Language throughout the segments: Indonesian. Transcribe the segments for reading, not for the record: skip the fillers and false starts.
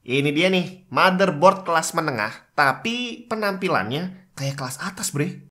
Ini dia nih, motherboard kelas menengah, tapi penampilannya kayak kelas atas, bre.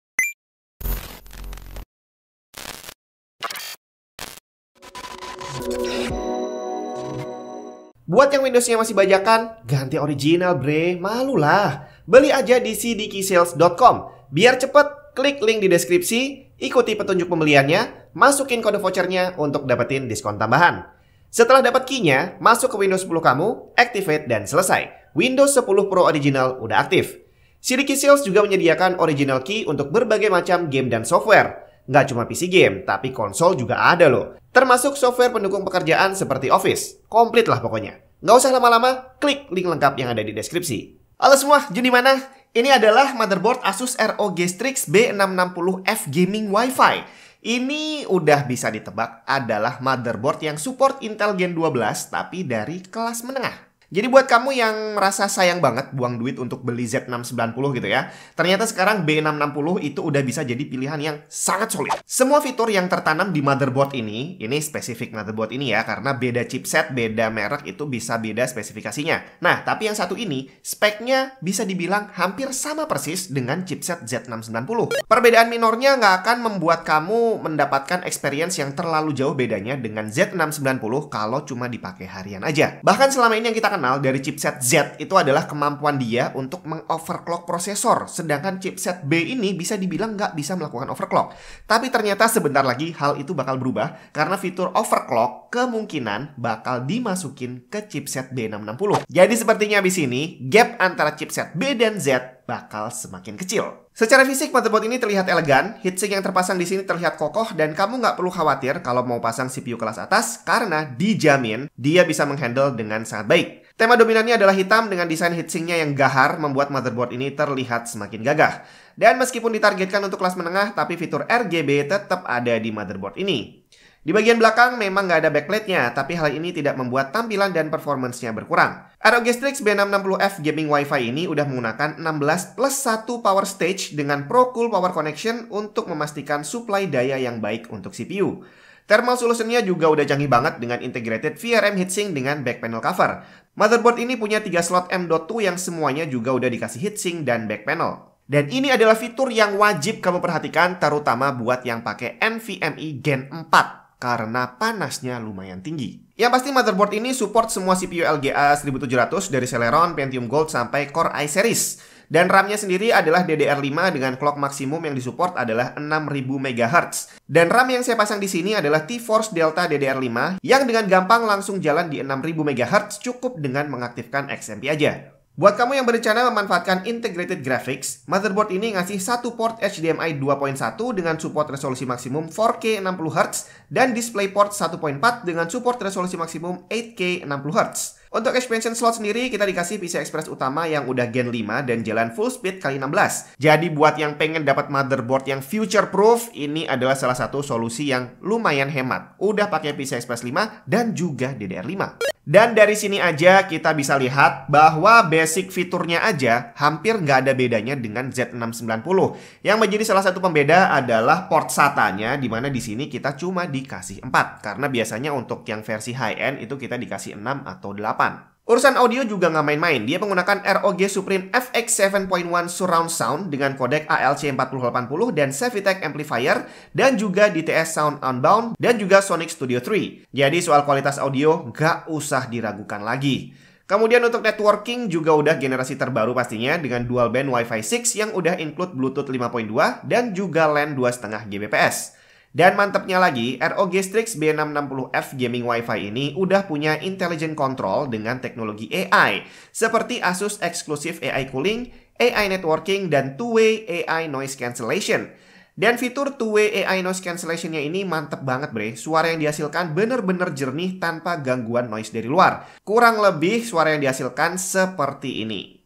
Buat yang Windowsnya masih bajakan, ganti original, bre. Malulah. Beli aja di cdksales.com. Biar cepet, klik link di deskripsi, ikuti petunjuk pembeliannya, masukin kode vouchernya untuk dapetin diskon tambahan. Setelah dapat key-nya, masuk ke Windows 10 kamu, activate dan selesai. Windows 10 Pro Original udah aktif. CDK Sales juga menyediakan original key untuk berbagai macam game dan software. Nggak cuma PC game, tapi konsol juga ada loh. Termasuk software pendukung pekerjaan seperti Office. Komplit lah pokoknya. Nggak usah lama-lama, klik link lengkap yang ada di deskripsi. Halo semua, Jun di mana? Ini adalah motherboard Asus ROG Strix B660F Gaming Wi-Fi. Ini udah bisa ditebak adalah motherboard yang support Intel Gen 12 tapi dari kelas menengah. Jadi buat kamu yang merasa sayang banget buang duit untuk beli Z690 gitu ya, ternyata sekarang B660 itu udah bisa jadi pilihan yang sangat solid. Semua fitur yang tertanam di motherboard ini spesifik motherboard ini ya, karena beda chipset, beda merek itu bisa beda spesifikasinya. Nah, tapi yang satu ini, speknya bisa dibilang hampir sama persis dengan chipset Z690. Perbedaan minornya nggak akan membuat kamu mendapatkan experience yang terlalu jauh bedanya dengan Z690 kalau cuma dipakai harian aja. Bahkan selama ini yang kita kenal dari chipset Z itu adalah kemampuan dia untuk mengoverclock prosesor, sedangkan chipset B ini bisa dibilang nggak bisa melakukan overclock. Tapi ternyata sebentar lagi hal itu bakal berubah karena fitur overclock kemungkinan bakal dimasukin ke chipset B660. Jadi sepertinya abis ini gap antara chipset B dan Z bakal semakin kecil. Secara fisik motherboard ini terlihat elegan, heatsink yang terpasang di sini terlihat kokoh dan kamu nggak perlu khawatir kalau mau pasang CPU kelas atas karena dijamin dia bisa menghandle dengan sangat baik. Tema dominannya adalah hitam dengan desain heatsinknya yang gahar membuat motherboard ini terlihat semakin gagah. Dan meskipun ditargetkan untuk kelas menengah, tapi fitur RGB tetap ada di motherboard ini. Di bagian belakang memang nggak ada backplate-nya, tapi hal ini tidak membuat tampilan dan performance-nya berkurang. ROG Strix B660F Gaming Wi-Fi ini udah menggunakan 16 plus 1 power stage dengan Pro Cool Power Connection untuk memastikan suplai daya yang baik untuk CPU. Thermal solution-nya juga udah canggih banget dengan integrated VRM heatsink dengan back panel cover. Motherboard ini punya 3 slot M.2 yang semuanya juga udah dikasih heatsink dan back panel. Dan ini adalah fitur yang wajib kamu perhatikan terutama buat yang pakai NVMe Gen 4 karena panasnya lumayan tinggi. Yang pasti motherboard ini support semua CPU LGA 1700 dari Celeron, Pentium Gold sampai Core i series. Dan RAM-nya sendiri adalah DDR5 dengan clock maksimum yang disupport adalah 6000 MHz. Dan RAM yang saya pasang di sini adalah T-Force Delta DDR5 yang dengan gampang langsung jalan di 6000 MHz cukup dengan mengaktifkan XMP aja. Buat kamu yang berencana memanfaatkan integrated graphics, motherboard ini ngasih satu port HDMI 2.1 dengan support resolusi maksimum 4K 60Hz dan DisplayPort 1.4 dengan support resolusi maksimum 8K 60Hz. Untuk expansion slot sendiri kita dikasih PCI Express utama yang udah Gen 5 dan jalan full speed kali 16. Jadi buat yang pengen dapat motherboard yang future proof, ini adalah salah satu solusi yang lumayan hemat. Udah pakai PCI Express 5 dan juga DDR5. Dan dari sini aja kita bisa lihat bahwa basic fiturnya aja hampir nggak ada bedanya dengan Z690. Yang menjadi salah satu pembeda adalah port SATA-nya, di mana di sini kita cuma dikasih 4. Karena biasanya untuk yang versi high-end itu kita dikasih 6 atau 8. Urusan audio juga nggak main-main. Dia menggunakan ROG Supreme FX 7.1 Surround Sound dengan kodek ALC4080 dan Savitech Amplifier dan juga DTS Sound Unbound dan juga Sonic Studio 3. Jadi soal kualitas audio nggak usah diragukan lagi. Kemudian untuk networking juga udah generasi terbaru pastinya dengan dual band Wi-Fi 6 yang udah include Bluetooth 5.2 dan juga LAN 2,5 Gbps. Dan mantepnya lagi, ROG Strix B660F Gaming Wi-Fi ini udah punya intelligent control dengan teknologi AI seperti Asus Exclusive AI Cooling, AI Networking, dan Two-Way AI Noise Cancellation. Dan fitur Two-Way AI Noise Cancellation-nya ini mantep banget bre. Suara yang dihasilkan bener-bener jernih tanpa gangguan noise dari luar. Kurang lebih suara yang dihasilkan seperti ini.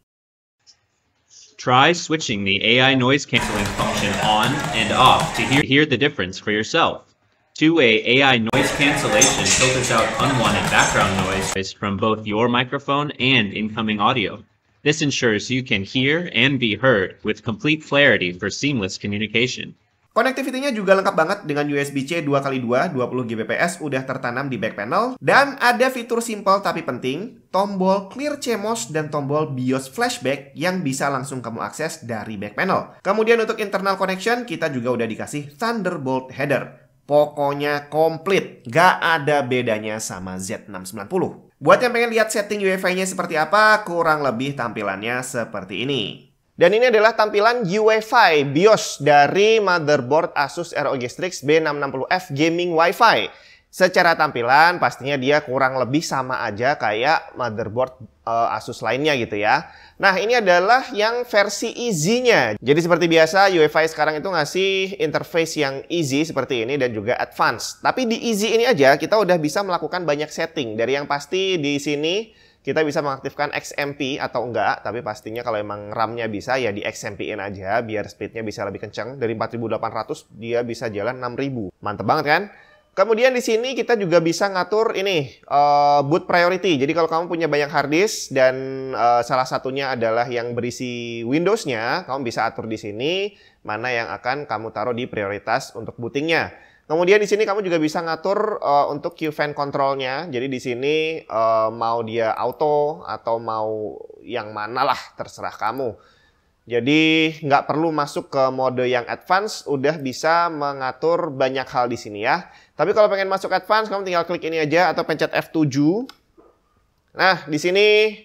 Try switching the AI noise canceling function on and off to hear the difference for yourself. Two-way AI noise cancellation filters out unwanted background noise from both your microphone and incoming audio. This ensures you can hear and be heard with complete clarity for seamless communication. Connectivity-nya juga lengkap banget dengan USB-C 2x2 20 Gbps udah tertanam di back panel. Dan ada fitur simple tapi penting, tombol Clear CMOS dan tombol BIOS Flashback yang bisa langsung kamu akses dari back panel. Kemudian untuk internal connection, kita juga udah dikasih Thunderbolt header. Pokoknya komplit, gak ada bedanya sama Z690. Buat yang pengen lihat setting UEFI-nya seperti apa, kurang lebih tampilannya seperti ini. Dan ini adalah tampilan UEFI BIOS dari motherboard Asus ROG Strix B660F Gaming Wi-Fi. Secara tampilan pastinya dia kurang lebih sama aja kayak motherboard Asus lainnya gitu ya. Nah, ini adalah yang versi easy-nya. Jadi seperti biasa UEFI sekarang itu ngasih interface yang easy seperti ini dan juga advance. Tapi di easy ini aja kita udah bisa melakukan banyak setting. Dari yang pasti di sini kita bisa mengaktifkan XMP atau enggak, tapi pastinya kalau emang RAM-nya bisa ya di XMP-in aja biar speed-nya bisa lebih kencang. Dari 4800 dia bisa jalan 6000. Mantep banget kan? Kemudian di sini kita juga bisa ngatur ini boot priority. Jadi kalau kamu punya banyak hard disk dan salah satunya adalah yang berisi Windows-nya, kamu bisa atur di sini mana yang akan kamu taruh di prioritas untuk bootingnya. Kemudian di sini kamu juga bisa ngatur untuk QFan control-nya. Jadi di sini mau dia auto atau mau yang mana lah terserah kamu. Jadi nggak perlu masuk ke mode yang advance, udah bisa mengatur banyak hal di sini ya. Tapi kalau pengen masuk advance, kamu tinggal klik ini aja atau pencet F7. Nah, di sini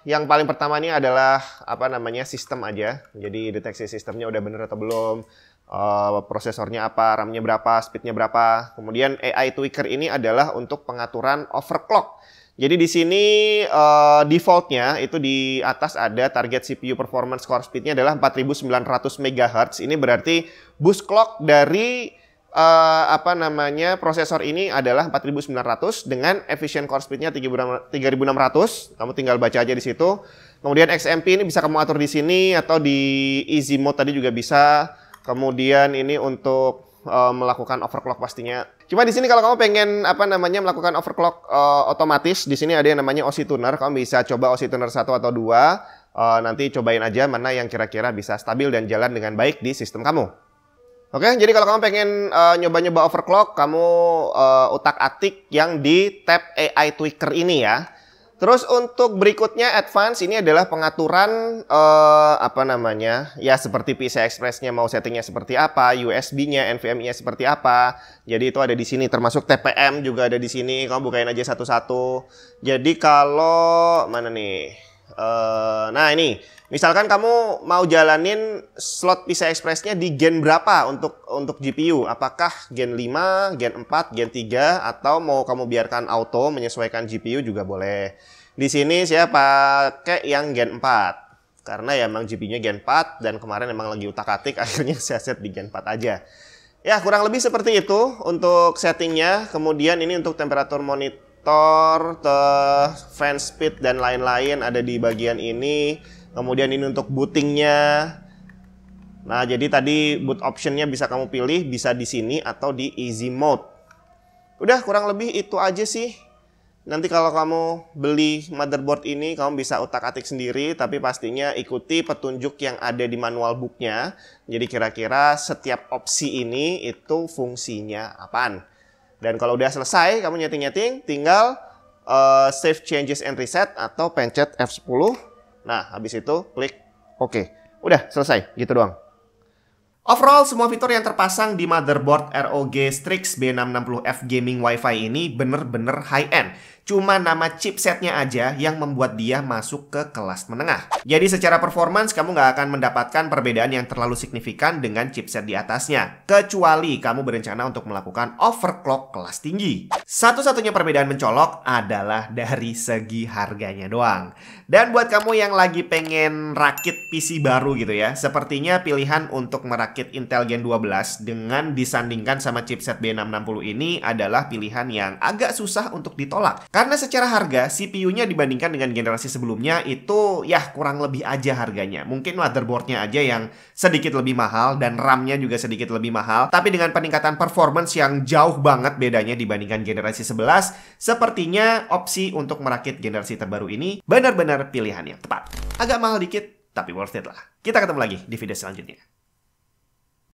yang paling pertama ini adalah apa namanya sistem aja. Jadi deteksi sistemnya udah bener atau belum. Prosesornya apa, RAM-nya berapa, speed-nya berapa. Kemudian AI tweaker ini adalah untuk pengaturan overclock. Jadi di sini defaultnya itu di atas ada target CPU performance core speed-nya adalah 4900 MHz. Ini berarti boost clock dari prosesor ini adalah 4900 dengan efficient core speed-nya 3600. Kamu tinggal baca aja di situ. Kemudian XMP ini bisa kamu atur di sini atau di easy mode tadi juga bisa. Kemudian ini untuk melakukan overclock pastinya. Cuma di sini kalau kamu pengen melakukan overclock otomatis, di sini ada yang namanya OSI Tuner. Kamu bisa coba OSI Tuner 1 atau 2. Nanti cobain aja mana yang kira-kira bisa stabil dan jalan dengan baik di sistem kamu. Oke, jadi kalau kamu pengen nyoba-nyoba overclock, kamu utak-atik yang di tab AI Tweaker ini ya. Terus untuk berikutnya advance ini adalah pengaturan ya seperti PCI Express-nya mau settingnya seperti apa, USB-nya, NVMe-nya seperti apa. Jadi itu ada di sini, termasuk TPM juga ada di sini. Kamu bukain aja satu-satu. Jadi kalau mana nih? Nah ini, misalkan kamu mau jalanin slot PCI Express-nya di gen berapa untuk GPU? Apakah gen 5, gen 4, gen 3, atau mau kamu biarkan auto menyesuaikan GPU juga boleh. Di sini saya pakai yang gen 4 karena ya emang GPU-nya gen 4 dan kemarin emang lagi utak-atik akhirnya saya set di gen 4 aja. Ya kurang lebih seperti itu untuk settingnya. Kemudian ini untuk temperatur monitor, fan speed dan lain-lain ada di bagian ini. Kemudian ini untuk bootingnya. Nah jadi tadi boot optionnya bisa kamu pilih, bisa di sini atau di easy mode. Udah kurang lebih itu aja sih. Nanti kalau kamu beli motherboard ini, kamu bisa utak-atik sendiri, tapi pastinya ikuti petunjuk yang ada di manual booknya. Jadi kira-kira setiap opsi ini itu fungsinya apaan. Dan kalau udah selesai, kamu nyeting-nyeting, tinggal save changes and reset atau pencet F10. Nah, habis itu klik OK. Udah selesai, gitu doang. Overall, semua fitur yang terpasang di motherboard ROG Strix B660F Gaming Wi-Fi ini bener-bener high-end. Cuma nama chipsetnya aja yang membuat dia masuk ke kelas menengah. Jadi secara performance kamu nggak akan mendapatkan perbedaan yang terlalu signifikan dengan chipset di atasnya. Kecuali kamu berencana untuk melakukan overclock kelas tinggi. Satu-satunya perbedaan mencolok adalah dari segi harganya doang. Dan buat kamu yang lagi pengen rakit PC baru gitu ya, sepertinya pilihan untuk merakit Intel Gen 12 dengan disandingkan sama chipset B660 ini adalah pilihan yang agak susah untuk ditolak. Karena secara harga, CPU-nya dibandingkan dengan generasi sebelumnya itu ya kurang lebih aja harganya. Mungkin motherboard-nya aja yang sedikit lebih mahal dan RAM-nya juga sedikit lebih mahal. Tapi dengan peningkatan performance yang jauh banget bedanya dibandingkan generasi 11, sepertinya opsi untuk merakit generasi terbaru ini benar-benar pilihan yang tepat. Agak mahal dikit, tapi worth it lah. Kita ketemu lagi di video selanjutnya.